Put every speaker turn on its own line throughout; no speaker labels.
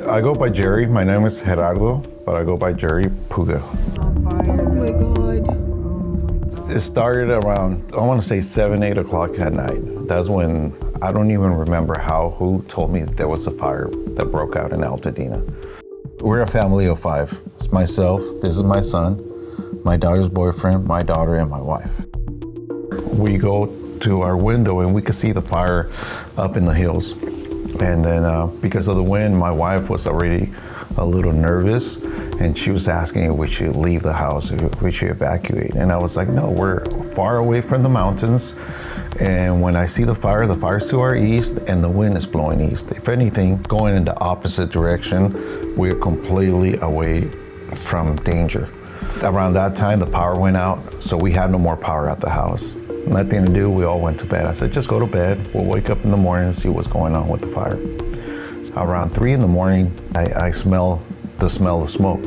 I go by Jerry. My name is Gerardo, but I go by Jerry Puga.
Oh my God.
It started around, I want to say 7, 8 o'clock at night. That's when, I don't even remember who told me there was a fire that broke out in Altadena. We're a family of 5. It's myself, this is my son, my daughter's boyfriend, my daughter, and my wife. We go to our window and we could see the fire up in the hills. And then because of the wind, my wife was already a little nervous and she was asking if we should leave the house, if we should evacuate. And I was like, no, we're far away from the mountains. And when I see the fire's to our east and the wind is blowing east. If anything, going in the opposite direction, we're completely away from danger. Around that time, the power went out, so we had no more power at the house. Nothing to do, we all went to bed. I said, just go to bed. We'll wake up in the morning and see what's going on with the fire. Around 3 in the morning, I smell the smoke.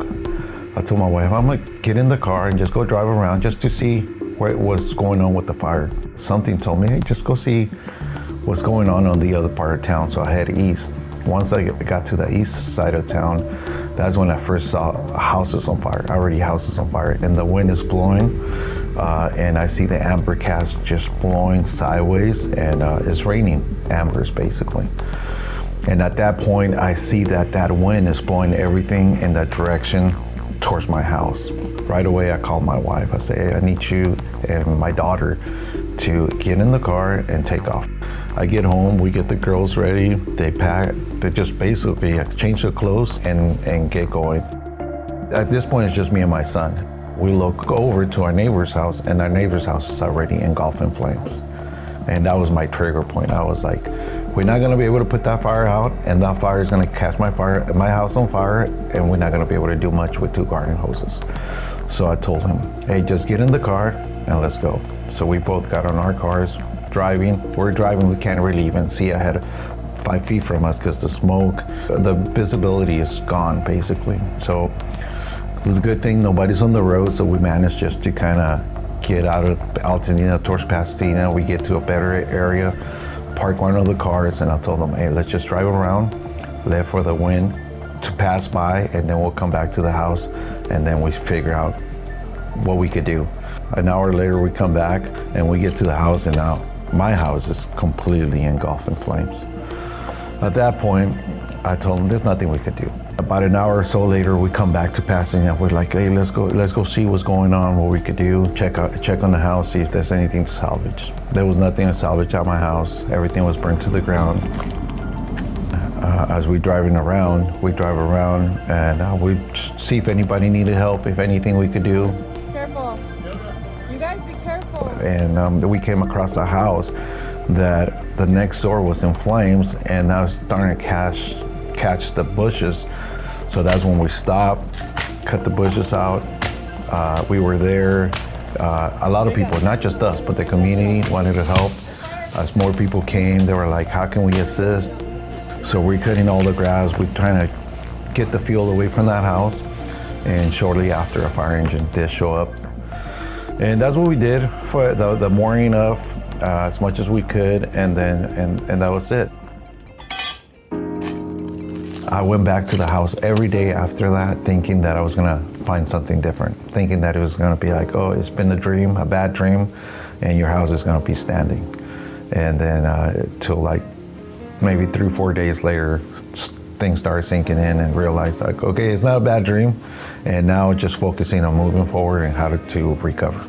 I told my wife, I'm gonna get in the car and just go drive around just to see what's going on with the fire. Something told me, hey, just go see what's going on the other part of town. So I head east. Once I got to the east side of town, that's when I first saw houses on fire, already houses on fire. And the wind is blowing, and I see the amber cast just blowing sideways, and it's raining ambers, basically. And at that point, I see that wind is blowing everything in that direction towards my house. Right away, I call my wife. I say, hey, I need you and my daughter to get in the car and take off. I get home, we get the girls ready, they pack, they just basically change their clothes and get going. At this point, it's just me and my son. We look over to our neighbor's house, and our neighbor's house is already engulfed in flames. And that was my trigger point. I was like, we're not gonna be able to put that fire out, and that fire is gonna catch my house on fire, and we're not gonna be able to do much with 2 garden hoses. So I told him, hey, just get in the car and let's go. So we both got on our cars, driving. We're driving, we can't really even see ahead 5 feet from us because the smoke, the visibility is gone, basically. So the good thing, nobody's on the road, so we managed just to kind of get out of Altadena towards Pasadena. We get to a better area, park one of the cars, and I told them, hey, let's just drive around, let for the wind to pass by, and then we'll come back to the house, and then we figure out what we could do. An hour later, we come back, and we get to the house, and now my house is completely engulfed in flames. At that point, I told them there's nothing we could do. About an hour or so later, we come back to Pasadena. We're like, hey, let's go see what's going on, what we could do, check on the house, see if there's anything to salvage. There was nothing to salvage at my house. Everything was burnt to the ground. As we drive around, and we see if anybody needed help, if anything we could do.
Careful. You guys be careful.
And we came across a house that the next door was in flames, and that was starting to catch the bushes. So that's when we stopped, cut the bushes out. We were there. A lot of people, not just us, but the community wanted to help. As more people came, they were like, how can we assist? So we're cutting all the grass. We're trying to get the fuel away from that house. And shortly after, a fire engine did show up. And that's what we did for the morning of, as much as we could, and that was it. I went back to the house every day after that, thinking that I was gonna find something different, thinking that it was gonna be like, oh, it's been a dream, a bad dream, and your house is gonna be standing. And then till like maybe 3 or 4 days later, things started sinking in and realized like, okay, it's not a bad dream. And now just focusing on moving forward and how to recover.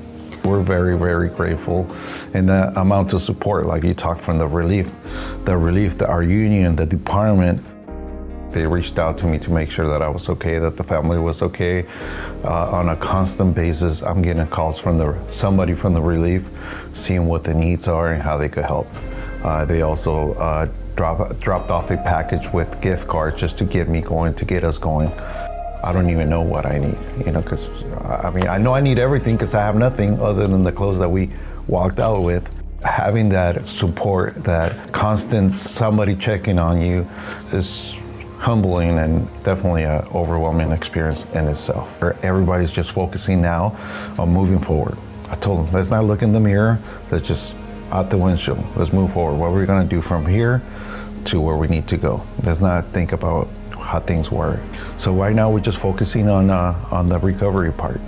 We're very, very grateful. And the amount of support, like you talked from the relief, that our union, the department, they reached out to me to make sure that I was okay, that the family was okay. On a constant basis, I'm getting calls from somebody from the relief, seeing what the needs are and how they could help. They also dropped off a package with gift cards just to get me going, to get us going. I don't even know what I need, because I know I need everything because I have nothing other than the clothes that we walked out with. Having that support, that constant somebody checking on you is humbling and definitely an overwhelming experience in itself. Everybody's just focusing now on moving forward. I told them, let's not look in the mirror, let's just out the windshield, let's move forward. What we're gonna do from here to where we need to go. Let's not think about how things were. So right now we're just focusing on the recovery part.